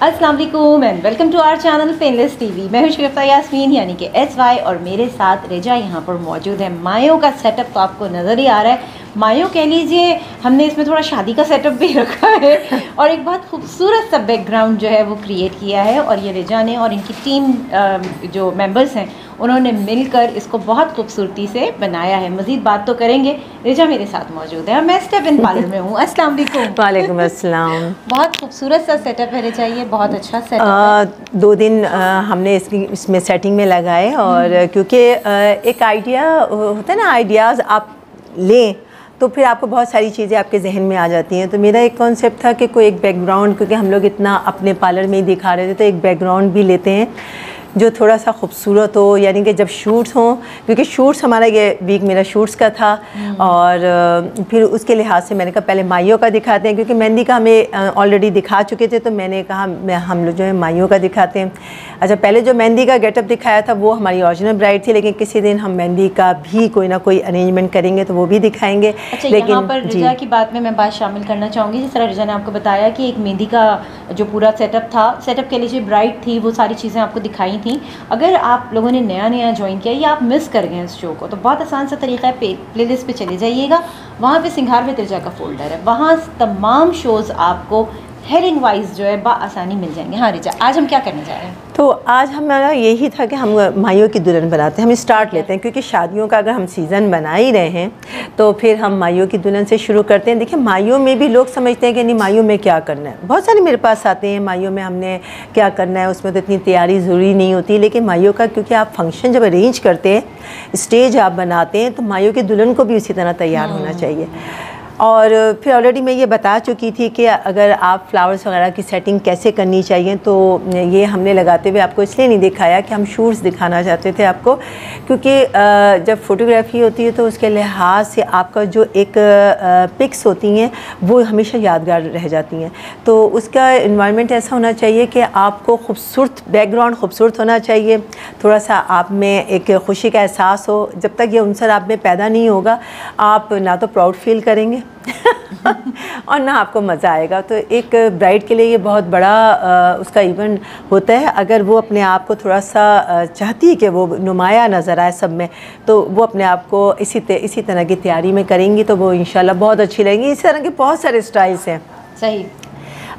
अस्सलाम वालेकुम and welcome to our channel painless TV. मैं हूं शगुफ्ता यास्मीन यानी कि SY और मेरे साथ रेजा यहाँ पर मौजूद है। मायों का सेटअप तो आपको नज़र ही आ रहा है। मायों कह लीजिए, हमने इसमें थोड़ा शादी का सेटअप भी रखा है और एक बहुत खूबसूरत सा बैकग्राउंड जो है वो क्रिएट किया है। और ये रेजा ने और इनकी टीम जो मेंबर्स हैं उन्होंने मिलकर इसको बहुत खूबसूरती से बनाया है। मज़ीद बात तो करेंगे। रेजा मेरे साथ मौजूद है और मैं स्टेप इन पार्लर में हूँ। अस्सलाम वालेकुम। वालेकुम अस्सलाम। बहुत खूबसूरत सा सेटअप है रेजा, ये बहुत अच्छा सेटअप है। 2 दिन हमने इसमें सेटिंग में लगाए और क्योंकि एक आइडिया होता है ना, आइडियाज़ आप लें तो फिर आपको बहुत सारी चीज़ें आपके जहन में आ जाती हैं। तो मेरा एक कॉन्सेप्ट था कि कोई एक बैकग्राउंड, क्योंकि हम लोग इतना अपने पार्लर में ही दिखा रहे थे, तो एक बैकग्राउंड भी लेते हैं जो थोड़ा सा खूबसूरत हो, यानी कि जब शूट्स हों, क्योंकि शूट्स हमारा ये वीक मेरा शूट्स का था। और फिर उसके लिहाज से मैंने कहा पहले माइयों का दिखाते हैं, क्योंकि मेहंदी का हमें ऑलरेडी दिखा चुके थे, तो मैंने कहा हम लोग जो है माइयों का दिखाते हैं। अच्छा, पहले जो मेहंदी का गेटअप दिखाया था वो हमारी ओरिजिनल ब्राइड थी, लेकिन किसी दिन हम मेहंदी का भी कोई ना कोई अरेंजमेंट करेंगे तो वो भी दिखाएंगे। अच्छा, लेकिन यहाँ पर रिजा की बात में मैं बात शामिल करना चाहूँगी। जिस तरह रिजा ने आपको बताया कि एक मेहंदी का जो पूरा सेटअप था, सेटअप के लिए ब्राइड थी, वो सारी चीज़ें आपको दिखाई थी। अगर आप लोगों ने नया ज्वाइन किया या आप मिस कर गए इस शो को, तो बहुत आसान सा तरीका है, प्लेलिस्ट पे चले जाइएगा। वहाँ पे सिंगार में तिरजा का फोल्डर है, वहाँ तमाम शोज़ आपको हेडिंग वाइज जो है आसानी मिल जाएंगे। हाँ रिजा, आज हम क्या करने जा रहे हैं? तो आज हमारा यही था कि हम माइयों की दुल्हन बनाते हैं। हम स्टार्ट लेते हैं, क्योंकि शादियों का अगर हम सीज़न बना ही रहे हैं तो फिर हम माइयों की दुल्हन से शुरू करते हैं। देखिए, माइयों में भी लोग समझते हैं कि नहीं, माइयों में क्या करना है। बहुत सारे मेरे पास आते हैं, माइयों में हमने क्या करना है, उसमें तो इतनी तैयारी ज़रूरी नहीं होती। लेकिन माइयों का, क्योंकि आप फंक्शन जब अरेंज करते हैं, स्टेज आप बनाते हैं, तो माइयों की दुल्हन को भी उसी तरह तैयार होना चाहिए। और फिर ऑलरेडी मैं ये बता चुकी थी कि अगर आप फ्लावर्स वगैरह की सेटिंग कैसे करनी चाहिए, तो ये हमने लगाते हुए आपको इसलिए नहीं दिखाया कि हम शूट्स दिखाना चाहते थे आपको, क्योंकि जब फोटोग्राफी होती है तो उसके लिहाज से आपका जो एक पिक्स होती हैं वो हमेशा यादगार रह जाती हैं। तो उसका इन्वायरमेंट ऐसा होना चाहिए कि आपको खूबसूरत बैकग्राउंड खूबसूरत होना चाहिए, थोड़ा सा आप में एक खुशी का एहसास हो। जब तक ये अंसर आप में पैदा नहीं होगा, आप ना तो प्राउड फील करेंगे और ना आपको मज़ा आएगा। तो एक ब्राइड के लिए ये बहुत बड़ा उसका इवेंट होता है। अगर वो अपने आप को थोड़ा सा चाहती है कि वो नुमाया नज़र आए सब में, तो वो अपने आप को इसी तरह की तैयारी में करेंगी तो वो इंशाल्लाह बहुत अच्छी लगेंगी। इस तरह के बहुत सारे स्टाइल्स हैं। सही,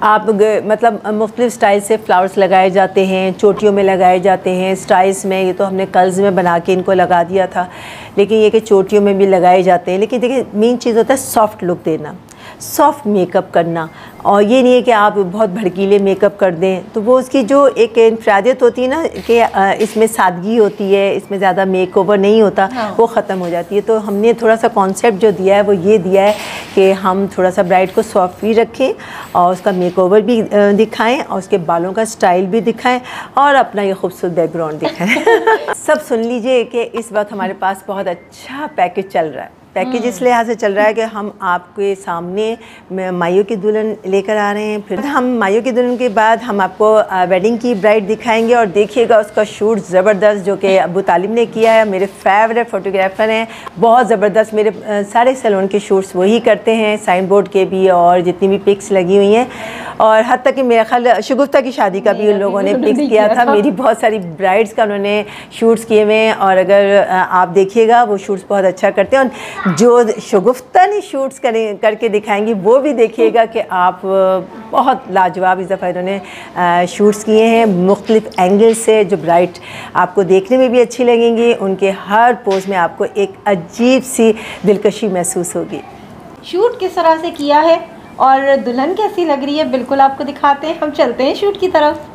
आप मतलब मुख्तलिफ़ स्टाइल से फ्लावर्स लगाए जाते हैं, चोटियों में लगाए जाते हैं, स्टाइल्स में। ये तो हमने कर्ल्स में बना के इनको लगा दिया था, लेकिन ये कि चोटियों में भी लगाए जाते हैं। लेकिन देखिए, मेन चीज़ होता है सॉफ्ट लुक देना, सॉफ्ट मेकअप करना। और ये नहीं है कि आप बहुत भड़कीले मेकअप कर दें, तो वो उसकी जो एक इनफरादियत होती है ना, कि इसमें सादगी होती है, इसमें ज़्यादा मेकओवर नहीं होता, हाँ। वो ख़त्म हो जाती है। तो हमने थोड़ा सा कॉन्सेप्ट जो दिया है वो ये दिया है कि हम थोड़ा सा ब्राइड को सॉफ्ट भी रखें और उसका मेकओवर भी दिखाएं और उसके बालों का स्टाइल भी दिखाएं और अपना ये खूबसूरत बैकग्राउंड दिखाएं। सब सुन लीजिए कि इस वक्त हमारे पास बहुत अच्छा पैकेज चल रहा है। पैकेज इस लिहाज से चल रहा है कि हम आपके सामने माइयों की दुल्हन लेकर आ रहे हैं। फिर हम माइयों की दुल्हन के बाद हम आपको वेडिंग की ब्राइड दिखाएंगे और देखिएगा उसका शूट ज़बरदस्त, जो कि अबू तालिब ने किया है। मेरे फेवरेट फोटोग्राफ़र हैं, बहुत ज़बरदस्त। मेरे सारे सैलून के शूट्स वही करते हैं, साइन बोर्ड के भी और जितनी भी पिक्स लगी हुई हैं। और हद तक कि मेरा ख्याल शगुफ्ता की शादी का भी उन लोगों ने पिक्स किया था। मेरी बहुत सारी ब्राइड्स का उन्होंने शूट्स किए हुए हैं और अगर आप देखिएगा वो शूट्स बहुत अच्छा करते हैं। और जो शगुफ्ता ने शूट्स करके दिखाएंगी वो भी देखिएगा कि आप बहुत लाजवाब इस दफ़ा इन्होंने शूट्स किए हैं मुख्तलिफ़ एंगल से, जो ब्राइड आपको देखने में भी अच्छी लगेंगी। उनके हर पोज में आपको एक अजीब सी दिलकशी महसूस होगी। शूट किस तरह से किया है और दुल्हन कैसी लग रही है, बिल्कुल आपको दिखाते हैं। हम चलते हैं शूट की तरफ।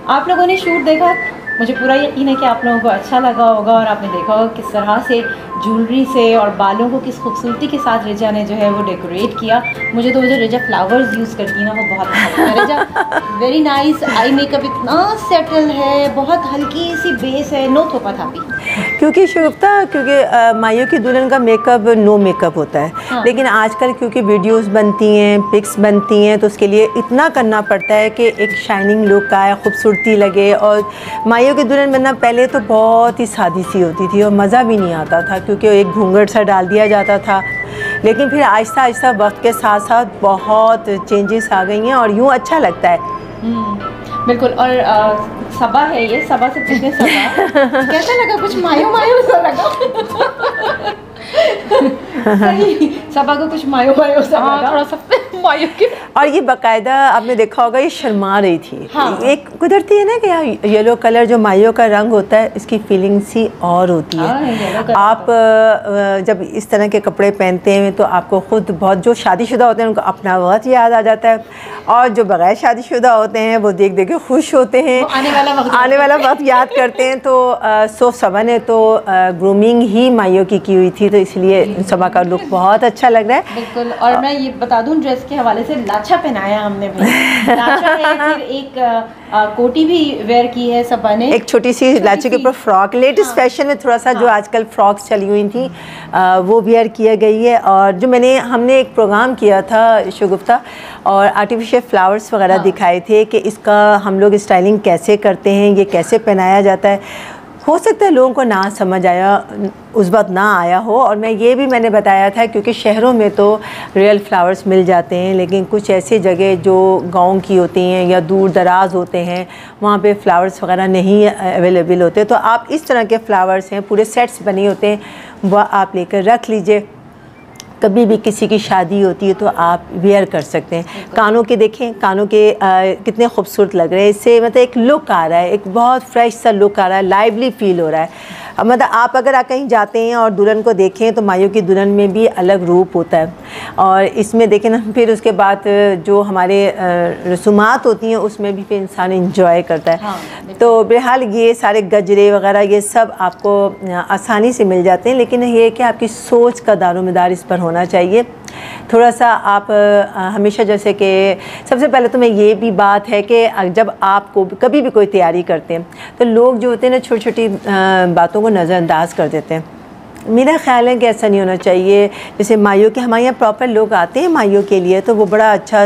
आप लोगों ने शूट देखा, मुझे पूरा यकीन है कि आप लोगों को अच्छा लगा होगा और आपने देखा होगा किस तरह से ज्वेलरी से और बालों को किस खूबसूरती के साथ रिजा ने जो है वो डेकोरेट किया। मुझे तो वो जो रिजा फ्लावर्स यूज़ करती है ना वो बहुत अच्छा लगता है। रिजा वेरी नाइस, आई मेकअप इतना सेटल है, बहुत हल्की सी बेस है, नो थोपा थापी। क्योंकि शुभता, क्योंकि माइयों की दुल्हन का मेकअप नो मेकअप होता है। हाँ। लेकिन आजकल क्योंकि वीडियोस बनती हैं, पिक्स बनती हैं, तो उसके लिए इतना करना पड़ता है कि एक शाइनिंग लुक आए, खूबसूरती लगे। और माइयों की दुल्हन बनना पहले तो बहुत ही सादी सी होती थी और मज़ा भी नहीं आता था, क्योंकि एक घूंघट सा डाल दिया जाता था। लेकिन फिर आहिस्ता आहिस्ता वक्त के साथ साथ बहुत चेंजेस आ गई हैं और यूँ अच्छा लगता है। बिल्कुल। और सबा है ये, सबा से पूछने सबा कैसा लगा? कुछ मायो मायो सा लगा। सही, सबा को कुछ मायो मायो सा लगा, थोड़ा सा मायो के। और ये बाकायदा आपने देखा होगा, ये शर्मा रही थी। हाँ। एक कुदरती है ना कि यार येलो कलर जो माइयों का रंग होता है, इसकी फीलिंग्स ही और होती है। आप जब इस तरह के कपड़े पहनते हैं तो आपको खुद बहुत, जो शादीशुदा होते हैं उनको अपना वक्त याद आ जाता है, और जो बगैर शादीशुदा होते हैं वो देख देख के खुश होते हैं, आने वाला वक्त याद करते हैं। तो सबा ने तो ग्रूमिंग ही माइयों की हुई थी, तो इसलिए सबा का लुक बहुत अच्छा लग रहा है। बिल्कुल। और मैं ये बता दूं, ड्रेस के हवाले से लाछा पहनाया हमने भाई, लाछा है, फिर एक कोटी भी वेयर की है सबा ने, एक छोटी सी लाछे के ऊपर फ्रॉक, लेटेस्ट फैशन में थोड़ा सा जो आजकल फ्रॉक्स चली हुई थी वो वेयर किया गई है। और जो हमने एक प्रोग्राम किया था शगुफ्ता, और आर्टिफिशियल फ्लावर्स वगैरह दिखाए थे कि इसका हम लोग स्टाइलिंग कैसे करते हैं, ये कैसे पहनाया जाता है। हो सकता है लोगों को ना समझ आया, उस वक्त ना आया हो। और मैंने बताया था, क्योंकि शहरों में तो रियल फ्लावर्स मिल जाते हैं, लेकिन कुछ ऐसी जगह जो गांव की होती हैं या दूर दराज होते हैं, वहाँ पे फ्लावर्स वगैरह नहीं अवेलेबल होते। तो आप इस तरह के फ्लावर्स हैं, पूरे सेट्स बने होते हैं, वह आप लेकर रख लीजिए। कभी भी किसी की शादी होती है तो आप वेयर कर सकते हैं। कानों के देखें, कानों के कितने खूबसूरत लग रहे हैं, इससे मतलब एक लुक आ रहा है, एक बहुत फ्रेश सा लुक आ रहा है, लाइवली फील हो रहा है। मतलब आप अगर कहीं जाते हैं और दुल्हन को देखें तो माइयों की दुल्हन में भी अलग रूप होता है। और इसमें देखें ना, फिर उसके बाद जो हमारे रसूमात होती हैं उसमें भी फिर इंसान इंजॉय करता है। हाँ, तो बहरहाल ये सारे गजरे वगैरह ये सब आपको आसानी से मिल जाते हैं, लेकिन ये है कि आपकी सोच का दारोमदार इस पर होना चाहिए। थोड़ा सा आप हमेशा, जैसे कि सबसे पहले तो मैं ये भी बात है कि जब आपको कभी भी कोई तैयारी करते हैं तो लोग जो होते हैं ना, छोटी छोटी बातों को नज़रअंदाज कर देते हैं। मेरा ख्याल है कि ऐसा नहीं होना चाहिए। जैसे माइयों के, हमारे यहाँ प्रॉपर लोग आते हैं माइयों के लिए, तो वो बड़ा अच्छा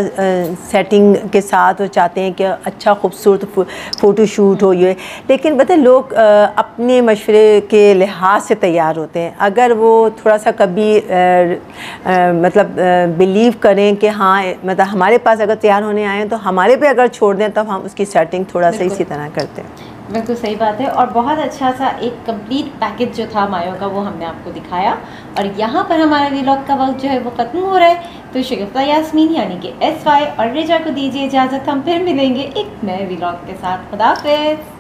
सेटिंग के साथ वो चाहते हैं कि अच्छा खूबसूरत फ़ोटो शूट हो ये। लेकिन पता है लोग अपने मशवरे के लिहाज से तैयार होते हैं। अगर वो थोड़ा सा कभी मतलब बिलीव करें कि हाँ, मतलब हमारे पास अगर तैयार होने आए हैं तो हमारे पे अगर छोड़ दें तब हम उसकी सेटिंग थोड़ा सा इसी तरह करते हैं। बिल्कुल सही बात है। और बहुत अच्छा सा एक कंप्लीट पैकेज जो था मायों का वो हमने आपको दिखाया। और यहाँ पर हमारा व्लॉग का वक्त जो है वो ख़त्म हो रहा है। तो शगुफ्ता यास्मीन यानी कि SY और रिजा को दीजिए इजाज़त। हम फिर मिलेंगे एक नए व्लॉग के साथ। खुदा हाफ़िज़।